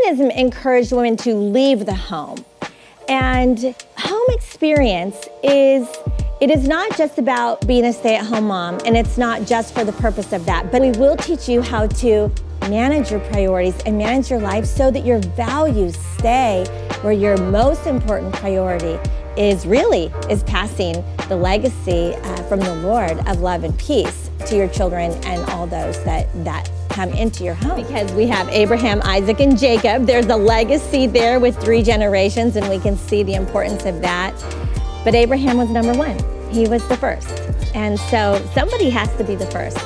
feminism encouraged women to leave the home. And home experience is not just about being a stay-at-home mom, and it's not just for the purpose of that, but we will teach you how to manage your priorities and manage your life so that your values stay where your most important priority is passing the legacy from the Lord of love and peace to your children and all those that come into your home. Because we have Abraham, Isaac, and Jacob. There's a legacy there with 3 generations, and we can see the importance of that. But Abraham was number 1. He was the first. And so somebody has to be the first.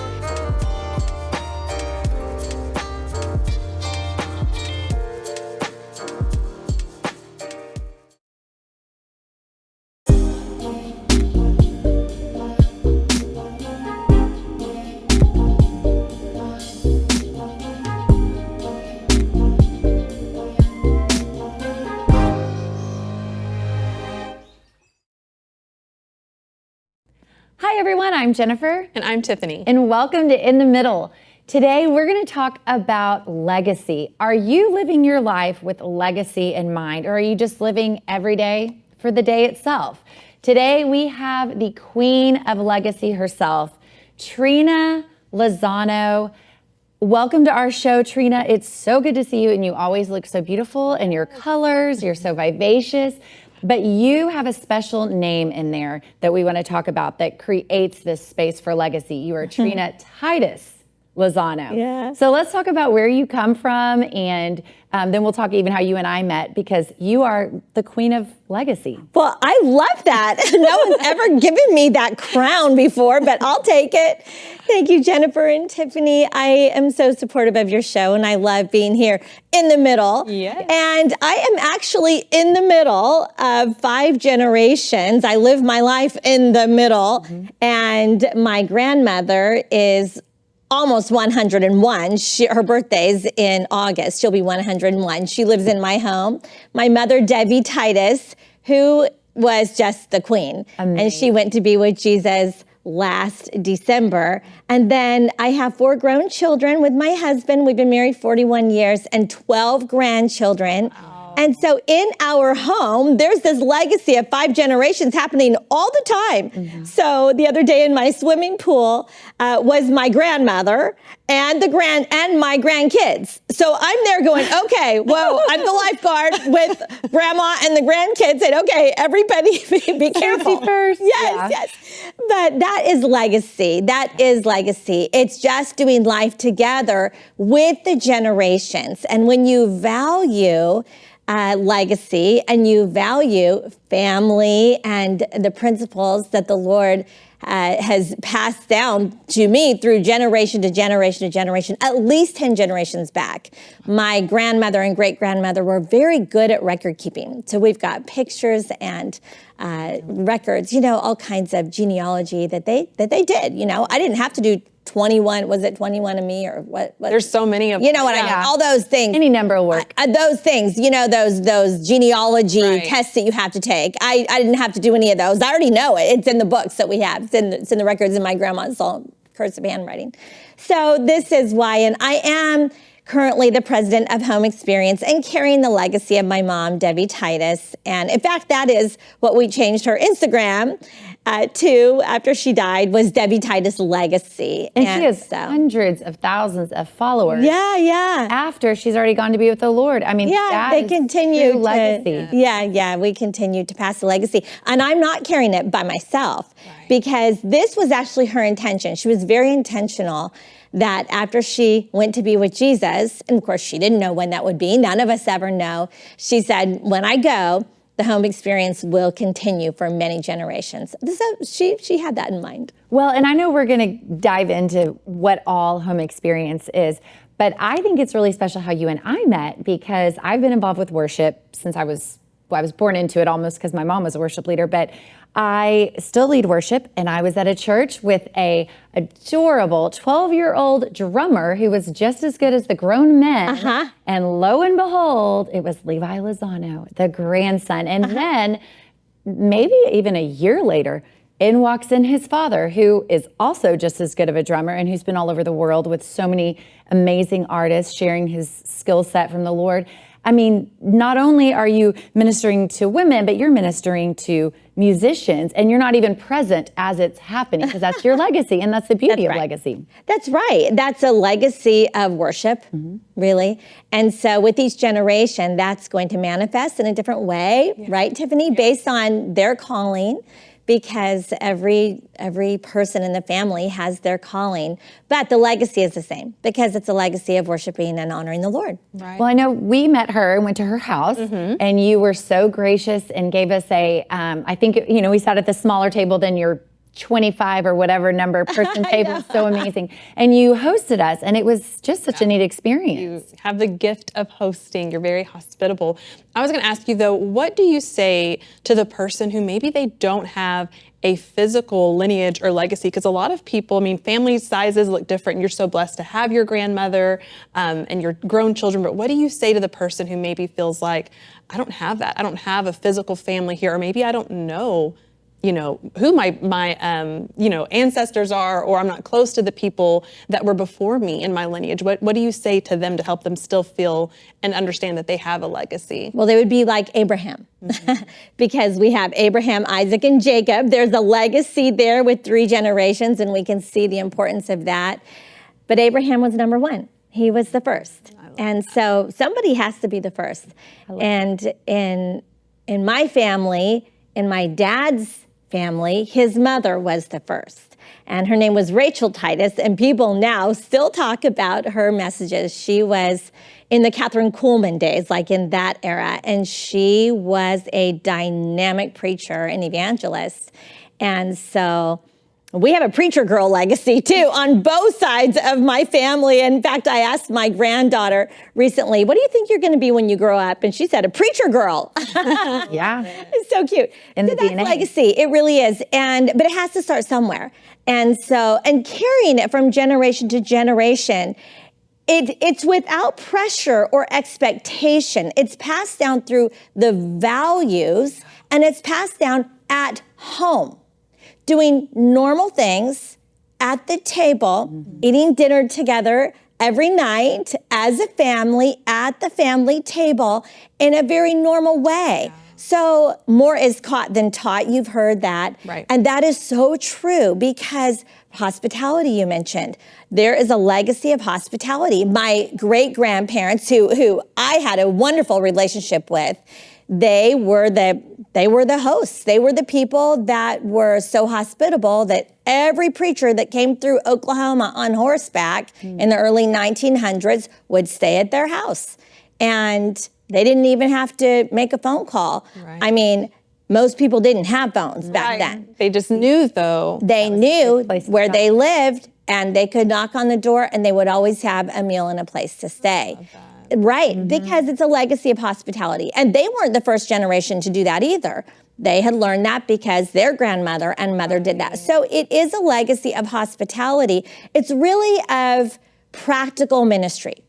Hi everyone, I'm Jennifer. And I'm Tiffany. And welcome to In the Middle. Today we're going to talk about legacy. Are you living your life with legacy in mind, or are you just living every day for the day itself? Today we have the queen of legacy herself, Trina Lozano. Welcome to our show, Trina. It's so good to see you, and you always look so beautiful in your colors. You're so vivacious. But you have a special name in there that we want to talk about that creates this space for legacy. You are Trina Titus Lozano. Yeah. So let's talk about where you come from, and then we'll talk even how you and I met, because you are the queen of legacy. Well, I love that. No one's ever given me that crown before, but I'll take it. Thank you, Jennifer and Tiffany. I am so supportive of your show, and I love being here in the middle. Yes. And I am actually in the middle of 5 generations. I live my life in the middle, and my grandmother is almost 101. Her birthday's in August. She'll be 101. She lives in my home. My mother, Devi Titus, who was just the queen. Amazing. And she went to be with Jesus last December. And then I have 4 grown children with my husband. We've been married 41 years and 12 grandchildren. Wow. And so in our home, there's this legacy of 5 generations happening all the time. Mm-hmm. So the other day in my swimming pool was my grandmother and my grandkids. So I'm there going, okay, whoa, I'm the lifeguard with grandma and the grandkids. And okay, everybody be careful. Safety first. Yes, yes. But that is legacy. That is legacy. It's just doing life together with the generations. And when you value legacy and you value family and the principles that the Lord has passed down to me through generation to generation to generation, at least 10 generations back. My grandmother and great-grandmother were very good at record keeping. So we've got pictures and records, all kinds of genealogy that they did. I didn't have to do 21, was it 21 of me or what? There's so many of them. You know what I mean? All those things. Any number will work. Those things, those genealogy tests that you have to take. I didn't have to do any of those. I already know it. It's in the books that we have. It's in the records in my grandma's cursive handwriting. So this is why, and I am currently the president of Home Experience and carrying the legacy of my mom, Devi Titus. And in fact, that is what we changed her Instagram to after she died, was Devi Titus Legacy. And she has hundreds of thousands of followers. Yeah. After she's already gone to be with the Lord. I mean, they continue to legacy. We continue to pass the legacy. And I'm not carrying it by myself because this was actually her intention. She was very intentional that after she went to be with Jesus, and of course she didn't know when that would be, none of us ever know, she said, when I go, the home experience will continue for many generations. So she had that in mind. Well, and I know we're going to dive into what all home experience is, but I think it's really special how you and I met, because I've been involved with worship since I was born into it almost, because my mom was a worship leader, but I still lead worship, and I was at a church with a adorable 12-year-old drummer who was just as good as the grown men. And lo and behold, it was Levi Lozano, the grandson. And then maybe even a year later, In walks in his father, who is also just as good of a drummer and who's been all over the world with so many amazing artists sharing his skill set from the Lord. I mean, not only are you ministering to women, but you're ministering to musicians, and you're not even present as it's happening, because that's your legacy, and that's the beauty of legacy. That's right. That's a legacy of worship, really. And so with each generation, that's going to manifest in a different way, right, Tiffany? Based on their calling, because every person in the family has their calling, but the legacy is the same, because it's a legacy of worshiping and honoring the Lord. Right. Well, I know we met her and went to her house, and you were so gracious and gave us a, I think, we sat at the smaller table than your 25 or whatever number person table. So amazing. And you hosted us, and it was just such a neat experience. You have the gift of hosting. You're very hospitable. I was going to ask you, though, what do you say to the person who maybe they don't have a physical lineage or legacy? Because a lot of people, family sizes look different, and you're so blessed to have your grandmother and your grown children. But what do you say to the person who maybe feels like, I don't have that. I don't have a physical family here, or maybe I don't know who my ancestors are, or I'm not close to the people that were before me in my lineage. What do you say to them to help them still feel and understand that they have a legacy? Well, they would be like Abraham, because we have Abraham, Isaac, and Jacob. There's a legacy there with 3 generations, and we can see the importance of that. But Abraham was number 1. He was the first. And so somebody has to be the first. And in my family, in my dad's family, his mother was the first, and her name was Rachel Titus, and people now still talk about her messages. She was in the Catherine Coleman days, like in that era, and she was a dynamic preacher and evangelist. And so we have a preacher girl legacy too on both sides of my family. In fact, I asked my granddaughter recently, what do you think you're going to be when you grow up? And she said, a preacher girl. Yeah. It's so cute. In the that's DNA. Legacy. It really is. But it has to start somewhere. And carrying it from generation to generation, it's without pressure or expectation. It's passed down through the values, and it's passed down at home. Doing normal things at the table, eating dinner together every night as a family at the family table in a very normal way. Yeah. So more is caught than taught. You've heard that. Right. And that is so true, because hospitality, you mentioned, there is a legacy of hospitality. My great-grandparents, who I had a wonderful relationship with, they were the hosts. They were the people that were so hospitable that every preacher that came through Oklahoma on horseback in the early 1900s would stay at their house. And they didn't even have to make a phone call. Right. Most people didn't have phones back then. They just knew, though. They knew where they lived, and they could knock on the door, and they would always have a meal and a place to stay. Right, because it's a legacy of hospitality. And they weren't the first generation to do that either. They had learned that because their grandmother and mother did that. So it is a legacy of hospitality. It's really of practical ministry.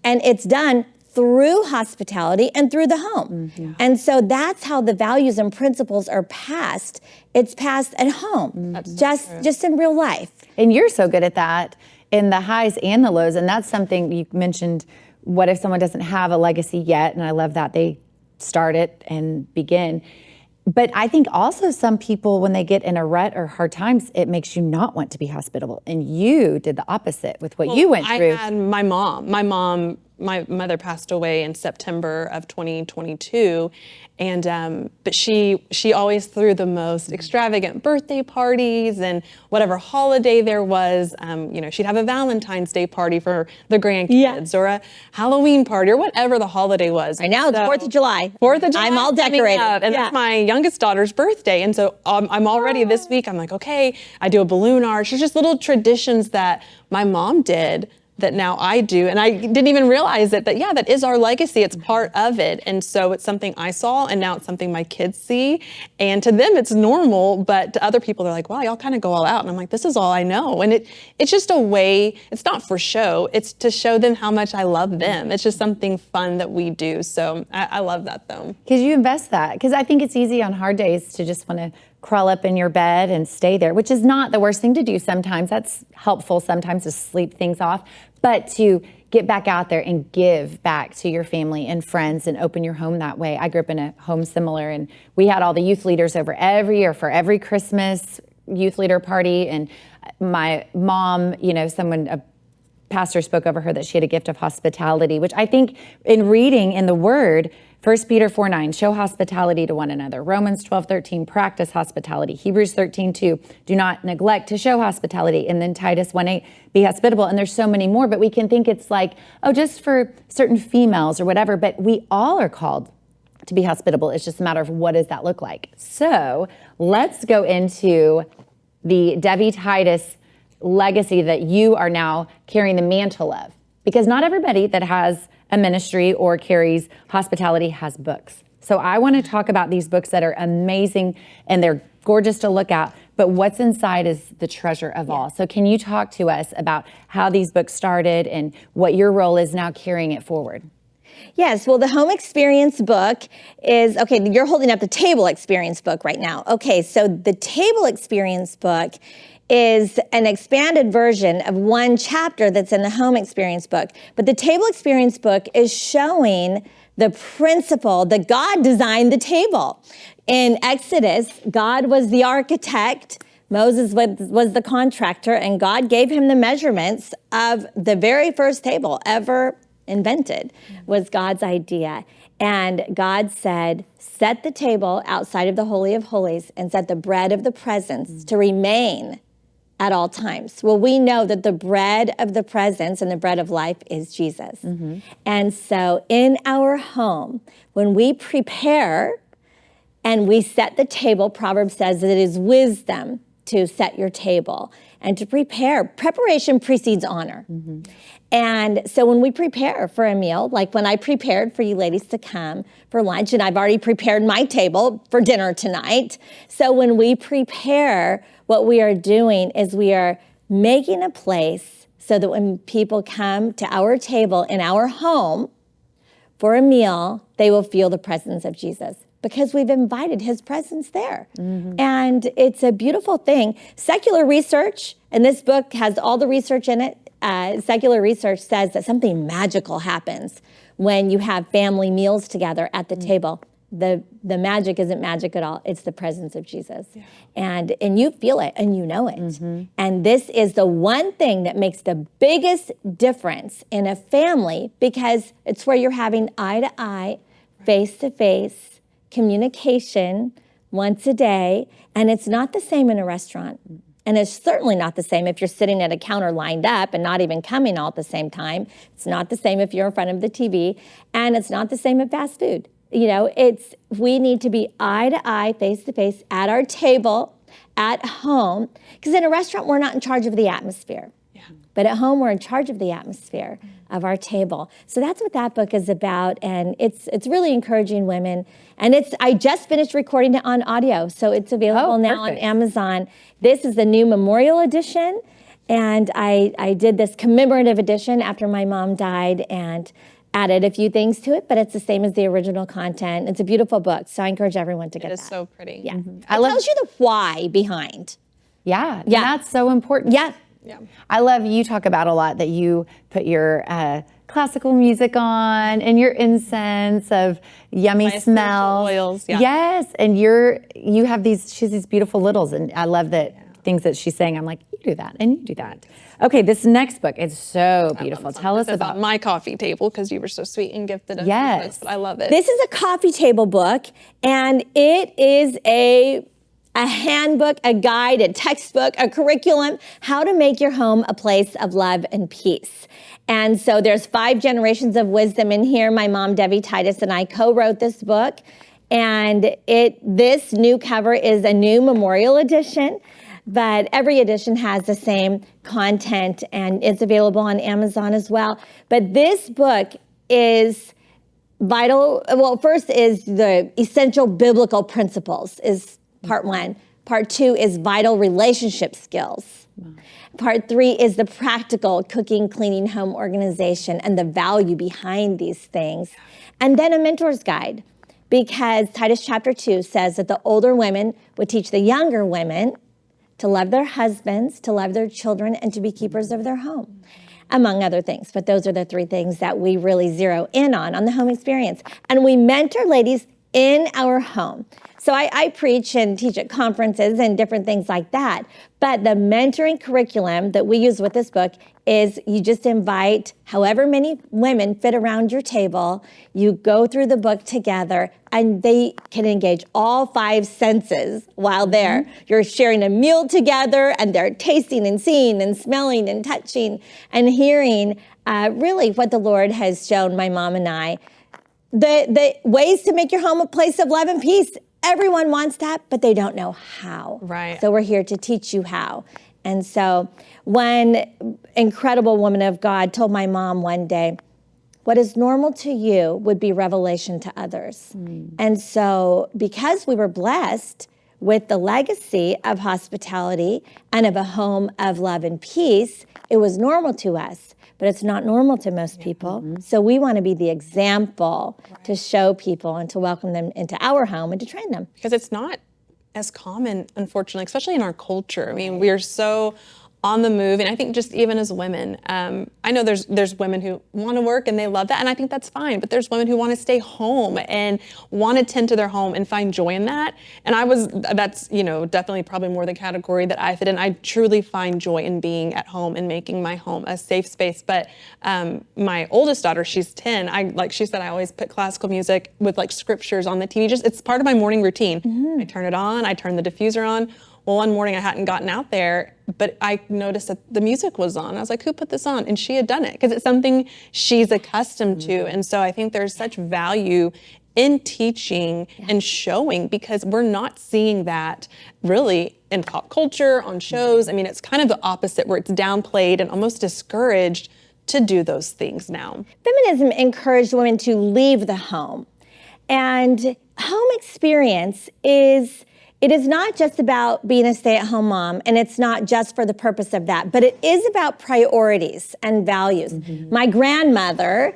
And it's done through hospitality and through the home. And so that's how the values and principles are passed. It's passed at home, just in real life. And you're so good at that in the highs and the lows. And that's something you mentioned. What if someone doesn't have a legacy yet? And I love that they start it and begin. But I think also some people, when they get in a rut or hard times, it makes you not want to be hospitable. And you did the opposite with what you went through. I had my mom. My mother passed away in September of 2022, and but she always threw the most extravagant birthday parties, and whatever holiday there was, she'd have a Valentine's Day party for the grandkids, or a Halloween party, or whatever the holiday was. Right now it's 4th of July. 4th of July. I'm all decorated. And that's my youngest daughter's birthday, and so I'm already this week. I'm like, okay, I do a balloon arch. There's just little traditions that my mom did that now I do. And I didn't even realize it, but that is our legacy. It's part of it. And so it's something I saw, and now it's something my kids see. And to them, it's normal, but to other people, they're like, wow, y'all kind of go all out. And I'm like, this is all I know. And it's just a way, it's not for show, it's to show them how much I love them. It's just something fun that we do. So I love that, though. Because you invest that. Because I think it's easy on hard days to just want to crawl up in your bed and stay there, which is not the worst thing to do sometimes. That's helpful sometimes to sleep things off, but to get back out there and give back to your family and friends and open your home that way. I grew up in a home similar, and we had all the youth leaders over every year for every Christmas youth leader party. And my mom, a pastor spoke over her that she had a gift of hospitality, which I think in reading in the Word, 1 Peter 4:9, show hospitality to one another. Romans 12:13, practice hospitality. Hebrews 13:2, do not neglect to show hospitality. And then Titus 1:8, be hospitable. And there's so many more, but we can think it's like, just for certain females or whatever, but we all are called to be hospitable. It's just a matter of what does that look like. So let's go into the Devi Titus legacy that you are now carrying the mantle of, because not everybody that has a ministry or carries hospitality has books. So I want to talk about these books that are amazing and they're gorgeous to look at, but what's inside is the treasure of all. So can you talk to us about how these books started and what your role is now carrying it forward? Yes, well, the Home Experience book is, okay, you're holding up the Table Experience book right now. Okay, so the Table Experience book is an expanded version of one chapter that's in the Home Experience book. But the Table Experience book is showing the principle that God designed the table. In Exodus, God was the architect, Moses was the contractor, and God gave him the measurements of the very first table ever invented, was God's idea. And God said, set the table outside of the Holy of Holies and set the bread of the presence to remain at all times. Well, we know that the bread of the presence and the bread of life is Jesus. Mm-hmm. And so in our home, when we prepare and we set the table, Proverbs says that it is wisdom to set your table and to prepare. Preparation precedes honor. Mm-hmm. And so when we prepare for a meal, like when I prepared for you ladies to come for lunch, and I've already prepared my table for dinner tonight. So when we prepare, what we are doing is we are making a place so that when people come to our table in our home for a meal, they will feel the presence of Jesus, because we've invited his presence there. Mm-hmm. And it's a beautiful thing. Secular research, and this book has all the research in it, secular research says that something magical happens when you have family meals together at the table. The magic isn't magic at all. It's the presence of Jesus. Yeah. And you feel it and you know it. Mm-hmm. And this is the one thing that makes the biggest difference in a family, because it's where you're having eye to eye, face to face communication once a day. And it's not the same in a restaurant. And it's certainly not the same if you're sitting at a counter lined up and not even coming all at the same time. It's not the same if you're in front of the TV. And it's not the same at fast food. We need to be eye to eye, face to face at our table, at home. Because in a restaurant, we're not in charge of the atmosphere. Yeah. But at home, we're in charge of the atmosphere of our table. So that's what that book is about. And it's really encouraging women. And I just finished recording it on audio. So it's available now on Amazon. This is the new memorial edition. And I did this commemorative edition after my mom died and added a few things to it, but it's the same as the original content. It's a beautiful book, so I encourage everyone to get that. It is so pretty. Yeah. Mm-hmm. It tells you the why behind. Yeah, that's so important. Yeah. I love, you talk about a lot that you put your classical music on and your incense of yummy smell. Oils, yeah. Yes, and you have she has these beautiful littles, and I love that things that she's saying. I'm like, you do that and you do that. Okay, this next book is so beautiful. Tell us about my coffee table, because you were so sweet and gifted us. Yes, but I love it. This is a coffee table book, and it is a handbook, a guide, a textbook, a curriculum, how to make your home a place of love and peace. And so there's 5 generations of wisdom in here. My mom, Devi Titus, and I co-wrote this book. And this new cover is a new memorial edition, but every edition has the same content, and it's available on Amazon as well. But this book is vital. Well, first is the essential biblical principles is part 1. Part 2 is vital relationship skills. Wow. Part 3 is the practical cooking, cleaning, home organization, and the value behind these things. And then a mentor's guide, because Titus chapter 2 says that the older women would teach the younger women to love their husbands, to love their children, and to be keepers of their home, among other things. But those are the three things that we really zero in on the home experience. And we mentor ladies in our home. So I preach and teach at conferences and different things like that. But the mentoring curriculum that we use with this book is you just invite however many women fit around your table. You go through the book together, and they can engage all 5 senses while there. You're sharing a meal together, and they're tasting and seeing and smelling and touching and hearing really what the Lord has shown my mom and I. The ways to make your home a place of love and peace. Everyone wants that, but they don't know how. Right. So we're here to teach you how. And so one incredible woman of God told my mom one day, what is normal to you would be revelation to others. And so because we were blessed with the legacy of hospitality and of a home of love and peace, it was normal to us. But it's not normal to most people. So we want to be the example to show people and to welcome them into our home and to train them. Because it's not as common, unfortunately, especially in our culture. I mean, we are so on the move, and I think just even as women, I know there's women who want to work and they love that, and I think that's fine, but there's women who want to stay home and want to tend to their home and find joy in that. And that's definitely probably more the category that I fit in. I truly find joy in being at home and making my home a safe space. But my oldest daughter, she's 10, like she said, I always put classical music with like scriptures on the TV. It's part of my morning routine. I turn it on, I turn the diffuser on. Well, one morning I hadn't gotten out there, but I noticed that the music was on. I was like, who put this on? And she had done it because it's something she's accustomed to. And so I think there's such value in teaching and showing, because we're not seeing that really in pop culture, on shows. I mean, it's kind of the opposite, where it's downplayed and almost discouraged to do those things now. Feminism encouraged women to leave the home. And home experience it is not just about being a stay-at-home mom, and it's not just for the purpose of that, but it is about priorities and values. My grandmother,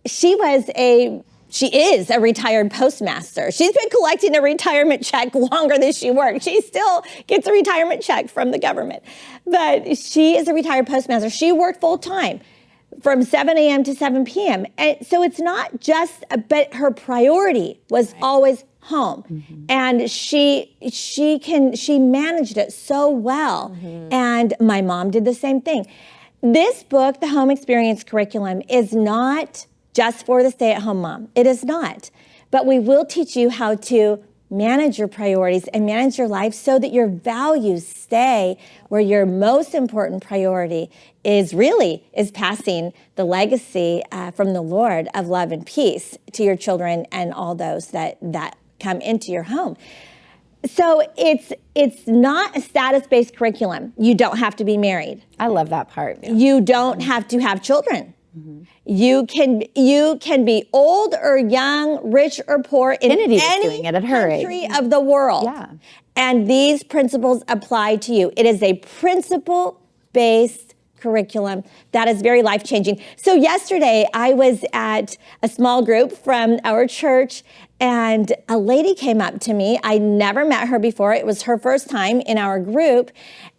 she is a retired postmaster. She's been collecting a retirement check longer than she worked. She still gets a retirement check from the government, but she is a retired postmaster. She worked full-time from 7 a.m. to 7 p.m. And so it's not just, but her priority was always home. And she managed it so well. And my mom did the same thing. This book, the Home Experience Curriculum, is not just for the stay-at-home mom. It is not. But we will teach you how to manage your priorities and manage your life so that your values stay where your most important priority is passing the legacy from the Lord of love and peace to your children and all those that come into your home. So it's not a status-based curriculum. You don't have to be married. I love that part. You don't have to have children. You can be old or young, rich or poor in Kennedy's any doing it at her country age. of the world. Yeah. And these principles apply to you. It is a principle-based curriculum that is very life-changing. So yesterday I was at a small group from our church, and a lady came up to me. I never met her before. It was her first time in our group.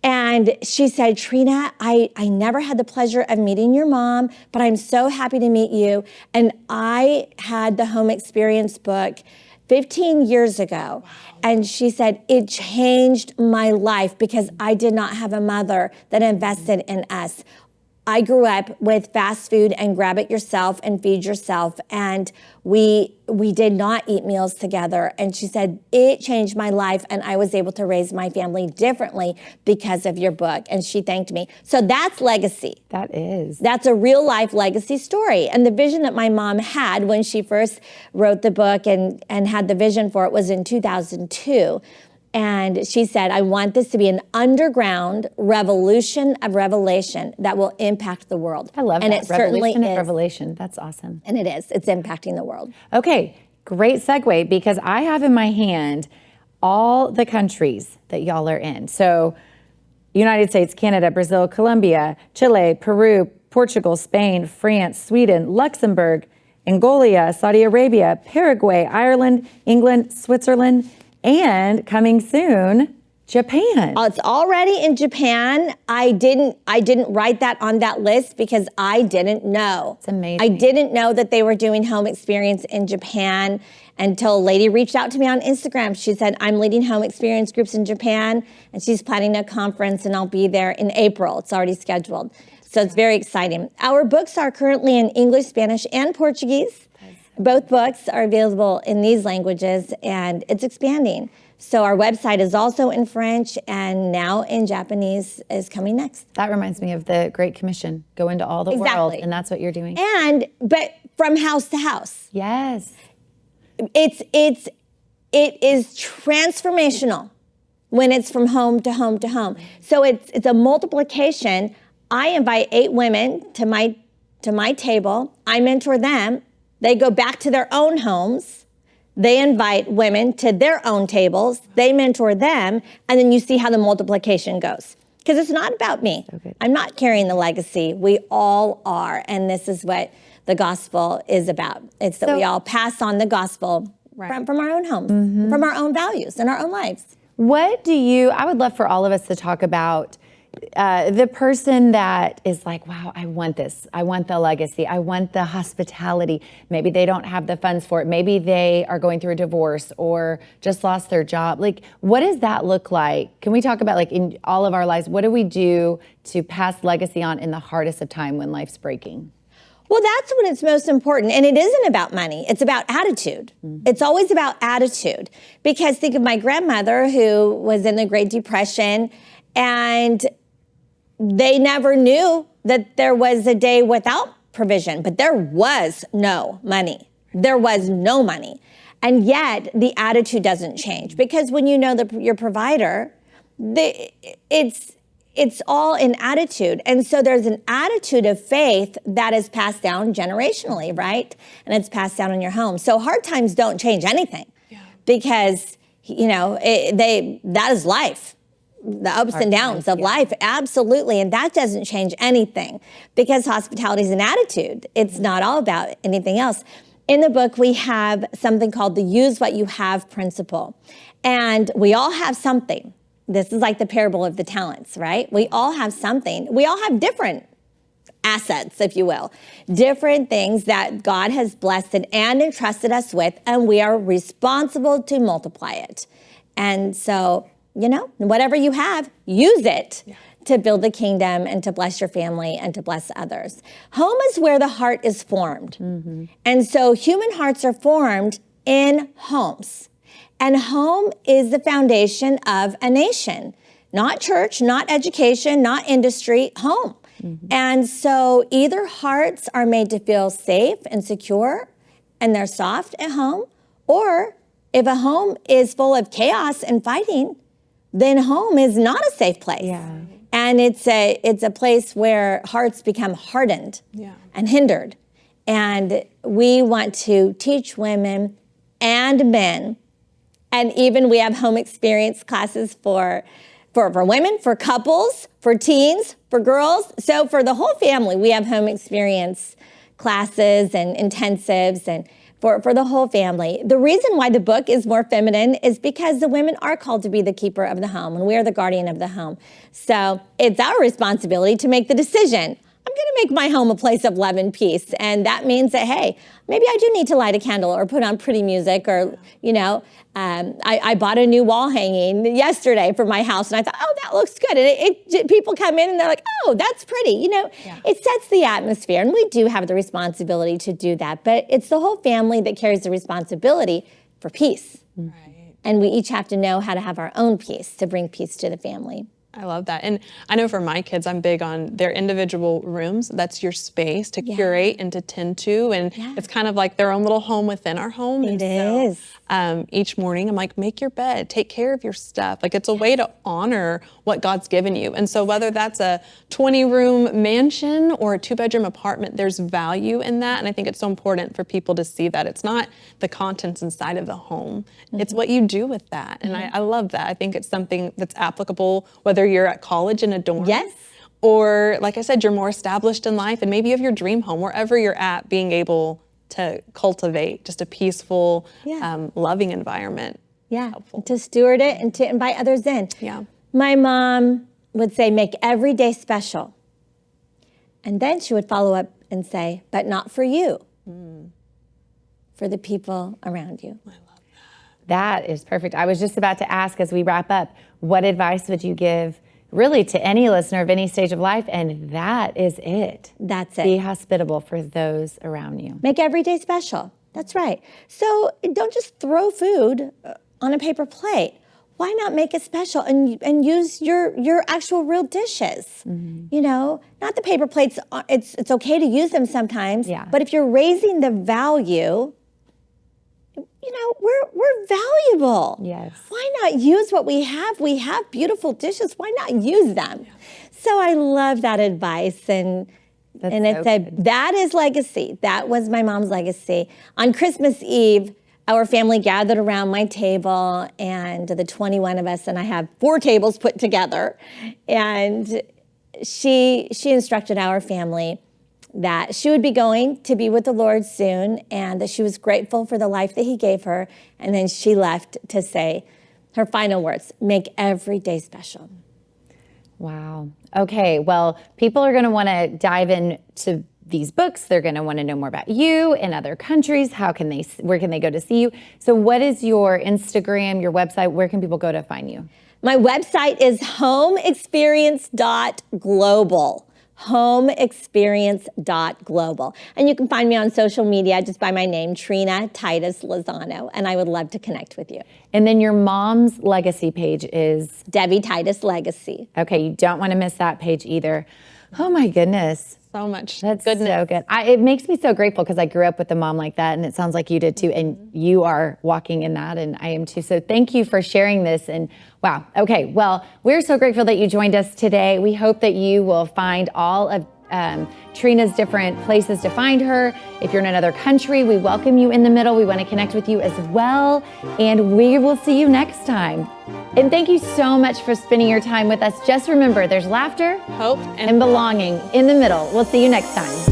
And she said, Trina, I never had the pleasure of meeting your mom, but I'm so happy to meet you. And I had the Home Experience book 15 years ago. And she said, it changed my life because I did not have a mother that invested in us. I grew up with fast food and grab it yourself and feed yourself. And we did not eat meals together. And she said, it changed my life. And I was able to raise my family differently because of your book. And she thanked me. So that's legacy. That is. That's a real life legacy story. And the vision that my mom had when she first wrote the book and had the vision for it was in 2002. And she said, I want this to be an underground revolution of revelation that will impact the world. I love and that. It certainly Revolution of is. revelation. That's awesome. And it is. It's impacting the world. Okay, great segue, because I have in my hand all the countries that y'all are in. So United States, Canada, Brazil, Colombia, Chile, Peru, Portugal, Spain, France, Sweden, Luxembourg, Angola, Saudi Arabia, Paraguay, Ireland, England, Switzerland, and coming soon, Japan. It's already in Japan. I didn't write that on that list because I didn't know. It's amazing. I didn't know that they were doing home experience in Japan until a lady reached out to me on Instagram. She said, I'm leading home experience groups in Japan, and she's planning a conference, and I'll be there in April. It's already scheduled. So it's very exciting. Our books are currently in English, Spanish, and Portuguese. Both books are available in these languages, and it's expanding. So our website is also in French, and now in Japanese is coming next. That reminds me of the Great Commission. Go into all the world, and that's what you're doing. But from house to house. Yes. It is transformational when it's from home to home to home. So it's a multiplication. I invite 8 women to my table. I mentor them. They go back to their own homes. They invite women to their own tables. They mentor them, and then you see how the multiplication goes. Because it's not about me. Okay. I'm not carrying the legacy. We all are, and this is what the gospel is about. It's that we all pass on the gospel from our own homes, from our own values and our own lives. I would love for all of us to talk about the person that is like, wow, I want this. I want the legacy. I want the hospitality. Maybe they don't have the funds for it. Maybe they are going through a divorce or just lost their job. Like, what does that look like? Can we talk about, like, in all of our lives, what do we do to pass legacy on in the hardest of time when life's breaking? Well, that's when it's most important. And it isn't about money. It's about attitude. It's always about attitude. Because think of my grandmother who was in the Great Depression, and they never knew that there was a day without provision, but there was no money. There was no money. And yet the attitude doesn't change, because when you know your provider, it's all in attitude. And so there's an attitude of faith that is passed down generationally, right? And it's passed down in your home. So hard times don't change anything, because, that is life. The ups and downs of life, absolutely. And that doesn't change anything, because hospitality is an attitude. It's not all about anything else. In the book, we have something called the use what you have principle. And we all have something. This is like the parable of the talents, right? We all have something. We all have different assets, if you will, different things that God has blessed and entrusted us with, and we are responsible to multiply it. And so, whatever you have, use it to build the kingdom and to bless your family and to bless others. Home is where the heart is formed. And so human hearts are formed in homes. And home is the foundation of a nation. Not church, not education, not industry, home. And so either hearts are made to feel safe and secure and they're soft at home, or if a home is full of chaos and fighting, then home is not a safe place. And it's a place where hearts become hardened and hindered. And we want to teach women and men, and even we have home experience classes for women, for couples, for teens, for girls. So for the whole family, we have home experience classes and intensives and for the whole family. The reason why the book is more feminine is because the women are called to be the keeper of the home, and we are the guardian of the home. So it's our responsibility to make the decision. I'm going to make my home a place of love and peace. And that means that, hey, maybe I do need to light a candle or put on pretty music, or, I bought a new wall hanging yesterday for my house, and I thought, oh, that looks good. And people come in and they're like, oh, that's pretty. It sets the atmosphere, and we do have the responsibility to do that. But it's the whole family that carries the responsibility for peace. Right. And we each have to know how to have our own peace to bring peace to the family. I love that. And I know for my kids, I'm big on their individual rooms. That's your space to curate and to tend to. And it's kind of like their own little home within our home. It is. Each morning, I'm like, make your bed, take care of your stuff. Like, it's a way to honor what God's given you. And so whether that's a 20-room mansion or a 2-bedroom apartment, there's value in that. And I think it's so important for people to see that it's not the contents inside of the home. It's what you do with that. And I love that. I think it's something that's applicable, whether you're at college in a dorm. Or, like I said, you're more established in life, and maybe you have your dream home, wherever you're at, being able to cultivate just a peaceful, Yeah. loving environment. Yeah, Helpful. to steward it and to invite others in. Yeah. My mom would say, make every day special. And then she would follow up and say, but not for you, for the people around you. That is perfect. I was just about to ask as we wrap up, what advice would you give really to any listener of any stage of life? And that is it. That's Be it. hospitable for those around you. Make every day special. That's right. So don't just throw food on a paper plate. Why not make it special and use your actual real dishes? You know, not the paper plates. It's okay to use them sometimes. Yeah. But if you're raising the value, you know, we're valuable. Yes. Why not use what we have? We have beautiful dishes. Why not use them? So I love that advice, and That's it's so good. that is legacy. That was my mom's legacy. On Christmas Eve, our family gathered around my table, and the 21 of us, and I have 4 tables put together, and she instructed our family that she would be going to be with the Lord soon, and that she was grateful for the life that he gave her. And then she left to say her final words, make every day special. Wow. Okay. Well, people are going to want to dive into these books. They're going to want to know more about you in other countries. Where can they go to see you? So what is your Instagram, your website? Where can people go to find you? My website is homeexperience.global. homeexperience.global. And you can find me on social media just by my name, Trina Titus Lozano, and I would love to connect with you. And then your mom's legacy page is? Devi Titus Legacy. Okay, you don't want to miss that page either. Oh my goodness. So much That's goodness. so good. It makes me so grateful because I grew up with a mom like that, and it sounds like you did too, and you are walking in that, and I am too. So thank you for sharing this, and wow. Okay, well, we're so grateful that you joined us today. We hope that you will find all of Trina's different places to find her. If you're in another country, we welcome you in the middle. We want to connect with you as well, and we will see you next time. And thank you so much for spending your time with us. Just remember, there's laughter, Hope, and belonging in the middle. We'll see you next time.